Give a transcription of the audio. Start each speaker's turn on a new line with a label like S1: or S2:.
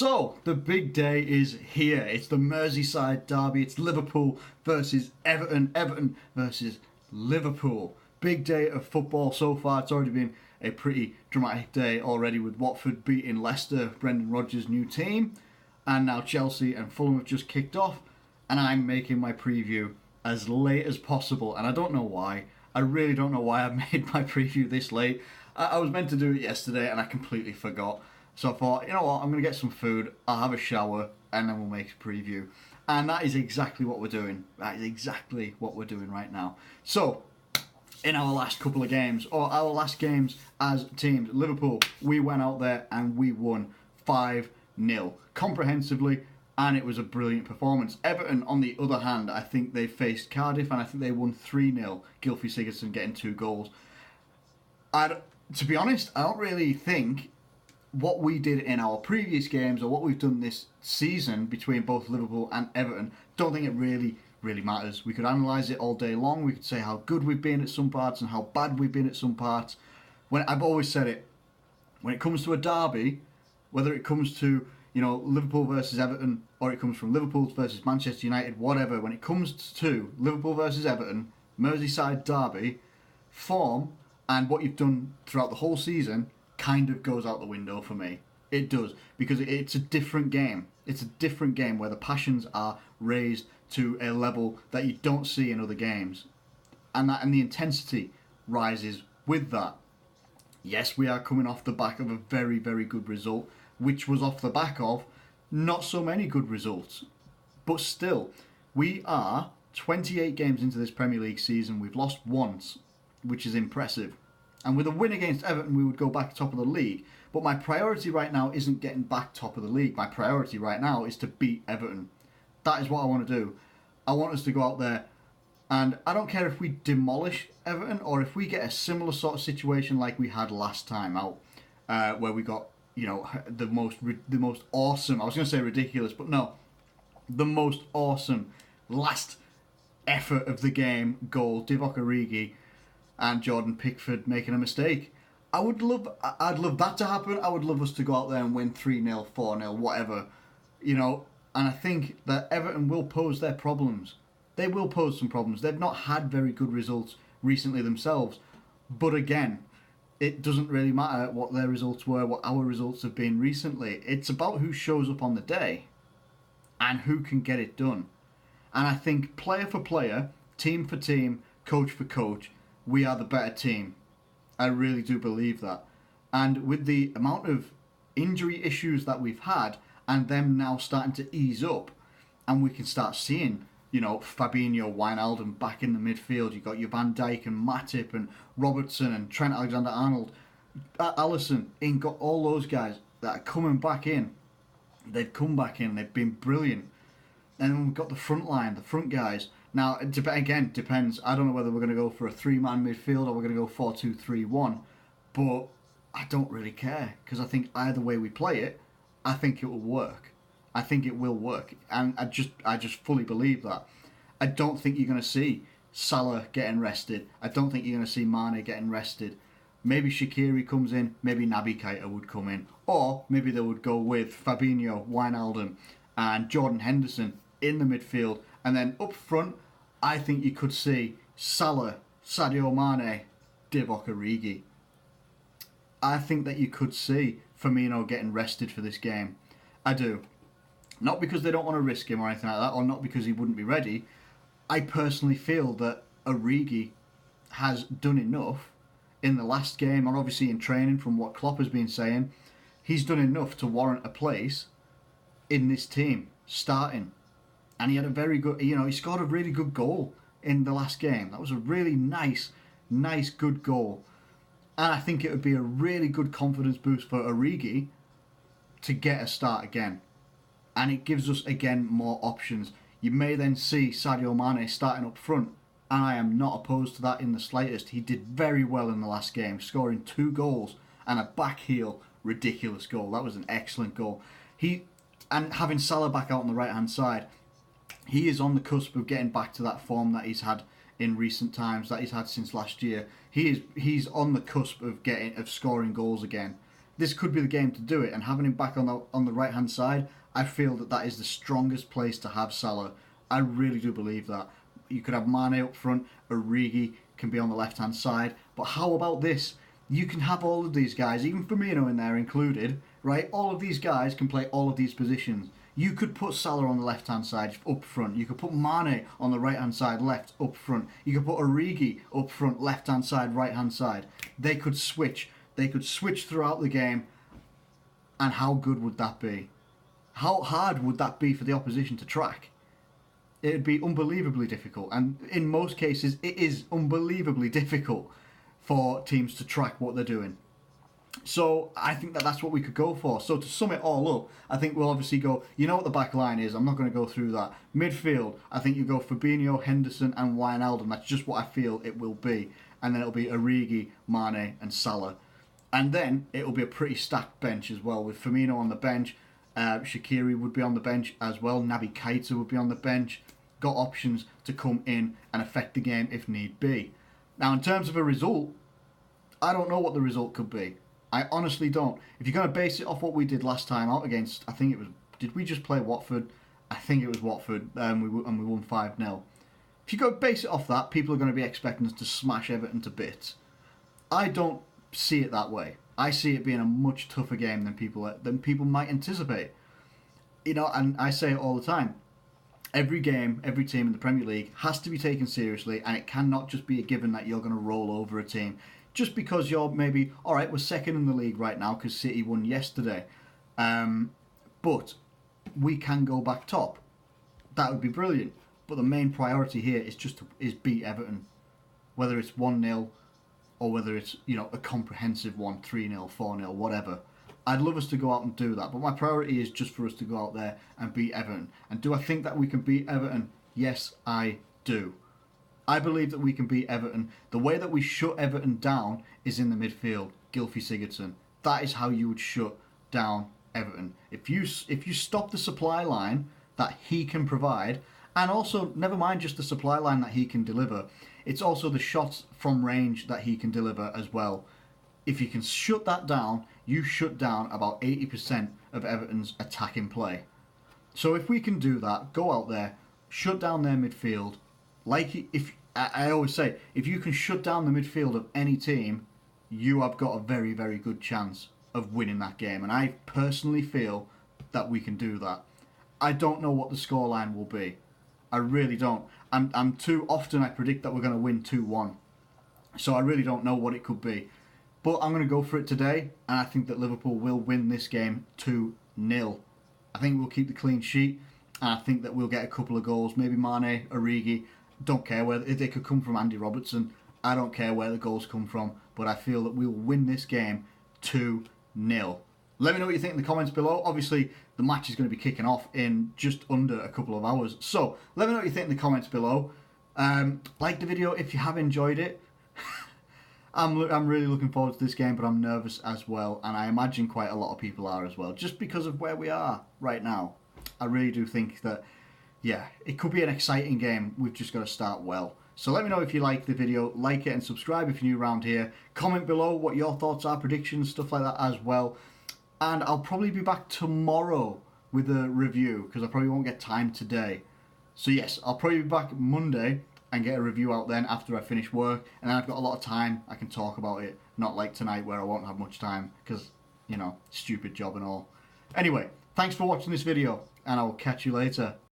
S1: So, the big day is here. It's the Merseyside Derby. It's Liverpool versus Everton. Everton versus Liverpool. Big day of football so far. It's already been a pretty dramatic day already with Watford beating Leicester, Brendan Rodgers' new team. And now Chelsea and Fulham have just kicked off. And I'm making my preview as late as possible. And I don't know why. I really don't know why I made my preview this late. I was meant to do it yesterday and I completely forgot. So I thought, you know what, I'm going to get some food, I'll have a shower, and then we'll make a preview. And that is exactly what we're doing. That is exactly what we're doing right now. So, in our last couple of games, or our last games as teams, Liverpool, we went out there and we won 5-0 comprehensively, and it was a brilliant performance. Everton, on the other hand, I think they faced Cardiff, and I think they won 3-0, Gylfi Sigurdsson getting 2 goals. To be honest, I don't really think what we did in our previous games or what we've done this season between both Liverpool and Everton, don't think it really matters. We could analyse it all day long. We could say how good we've been at some parts and how bad we've been at some parts. When I've always said it, when it comes to a derby, whether it comes to Liverpool versus Everton or it comes from Liverpool versus Manchester United, whatever, when it comes to Liverpool versus Everton, Merseyside derby, form and what you've done throughout the whole season kind of goes out the window for me. It does, because it's a different game. It's a different game where the passions are raised to a level that you don't see in other games, and the intensity rises with that. Yes, we are coming off the back of a very good result, which was off the back of not so many good results, but still, we are 28 games into this Premier League season. We've lost once, which is impressive. And with a win against Everton, we would go back top of the league. But my priority right now isn't getting back top of the league. My priority right now is to beat Everton. That is what I want to do. I want us to go out there, and I don't care if we demolish Everton or if we get a similar sort of situation like we had last time out, where we got the most awesome. I was going to say ridiculous, but no, the most awesome last effort of the game goal, Divock Origi and Jordan Pickford making a mistake. I'd love that to happen. I would love us to go out there and win 3-0, 4-0, whatever. And I think that Everton will pose their problems. They will pose some problems. They've not had very good results recently themselves. But again, it doesn't really matter what their results were, what our results have been recently. It's about who shows up on the day and who can get it done. And I think player for player, team for team, coach for coach, we are the better team. I really do believe that. And with the amount of injury issues that we've had and them now starting to ease up, and we can start seeing, Fabinho, Wijnaldum back in the midfield. You've got your Van Dijk and Matip and Robertson and Trent Alexander-Arnold, Alisson, got all those guys that are coming back in. They've come back in. They've been brilliant. And then we've got the front line, the front guys. Now, again, depends. I don't know whether we're going to go for a 3-man midfield or we're going to go 4-2-3-1. But I don't really care, because I think either way we play it, I think it will work. I think it will work. And I just fully believe that. I don't think you're going to see Salah getting rested. I don't think you're going to see Mane getting rested. Maybe Shaqiri comes in. Maybe Naby Keita would come in. Or maybe they would go with Fabinho, Wijnaldum and Jordan Henderson in the midfield. And then up front, I think you could see Salah, Sadio Mane, Divock Origi. I think that you could see Firmino getting rested for this game. I do. Not because they don't want to risk him or anything like that, or not because he wouldn't be ready. I personally feel that Origi has done enough in the last game, and obviously in training from what Klopp has been saying. He's done enough to warrant a place in this team, starting. And he had a very good, he scored a really good goal in the last game. That was a really nice, good goal. And I think it would be a really good confidence boost for Origi to get a start again. And it gives us, again, more options. You may then see Sadio Mane starting up front. And I am not opposed to that in the slightest. He did very well in the last game, scoring 2 goals and a back heel, ridiculous goal. That was an excellent goal. And having Salah back out on the right-hand side, he is on the cusp of getting back to that form that he's had in recent times, that he's had since last year. He's on the cusp of scoring goals again. this could be the game to do it. And having him back on the right hand side, I feel that is the strongest place to have Salah. I really do believe that. You could have Mane up front, Origi can be on the left hand side. But how about this? You can have all of these guys, even Firmino in there included, right? All of these guys can play all of these positions. You could put Salah on the left hand side up front. You could put Mane on the right hand side left up front. You could put Origi up front left hand side, right hand side. They could switch. They could switch throughout the game. And how good would that be? How hard would that be for the opposition to track? It would be unbelievably difficult. And in most cases, it is unbelievably difficult for teams to track what they're doing. So I think that's what we could go for. So to sum it all up, I think we'll obviously go, you know what the back line is, I'm not going to go through that. Midfield, I think you go Fabinho, Henderson and Wijnaldum. That's just what I feel it will be. And then it'll be Origi, Mane and Salah. And then it'll be a pretty stacked bench as well, with Firmino on the bench. Shaqiri would be on the bench as well. Naby Keita would be on the bench. Got options to come in and affect the game if need be. Now, in terms of a result, I don't know what the result could be. I honestly don't. If you're going to base it off what we did last time out against, I think it was, did we just play Watford? I think it was Watford, and we won 5-0. If you go base it off that, people are going to be expecting us to smash Everton to bits. I don't see it that way. I see it being a much tougher game than people might anticipate. You know, and I say it all the time. Every game, every team in the Premier League has to be taken seriously, and it cannot just be a given that you're going to roll over a team. Just because you're maybe, all right, we're second in the league right now because City won yesterday. But we can go back top. That would be brilliant. But the main priority here is beat Everton. Whether it's 1-0 or whether it's, you know, a comprehensive one, 3-0, 4-0, whatever. I'd love us to go out and do that. But my priority is just for us to go out there and beat Everton. And do I think that we can beat Everton? Yes, I do. I believe that we can beat Everton. The way that we shut Everton down is in the midfield. Gylfi Sigurdsson. That is how you would shut down Everton. If you stop the supply line that he can provide, and also never mind just the supply line that he can deliver, it's also the shots from range that he can deliver as well. If you can shut that down, you shut down about 80% of Everton's attacking play. So if we can do that, go out there, shut down their midfield. Like if I always say, if you can shut down the midfield of any team, you have got a very, very good chance of winning that game. And I personally feel that we can do that. I don't know what the scoreline will be. I really don't. I'm too often I predict that we're going to win 2-1. So I really don't know what it could be. But I'm going to go for it today, and I think that Liverpool will win this game 2-0. I think we'll keep the clean sheet, and I think that we'll get a couple of goals. Maybe Mane, Origi. Don't care whether they could come from Andy Robertson. I don't care where the goals come from, but I feel that we will win this game 2-0. Let me know what you think in the comments below. Obviously, the match is going to be kicking off in just under a couple of hours. So, let me know what you think in the comments below. Like the video if you have enjoyed it. I'm really looking forward to this game, but I'm nervous as well. And I imagine quite a lot of people are as well, just because of where we are right now. I really do think that, yeah, it could be an exciting game. We've just got to start well. So let me know if you like the video, like it and subscribe if you're new around here. Comment below what your thoughts are, predictions, stuff like that as well. And I'll probably be back tomorrow with a review, because I probably won't get time today. So yes, I'll probably be back Monday and get a review out then after I finish work. And then I've got a lot of time, I can talk about it. Not like tonight where I won't have much time, because, you know, stupid job and all. Anyway, thanks for watching this video, and I will catch you later.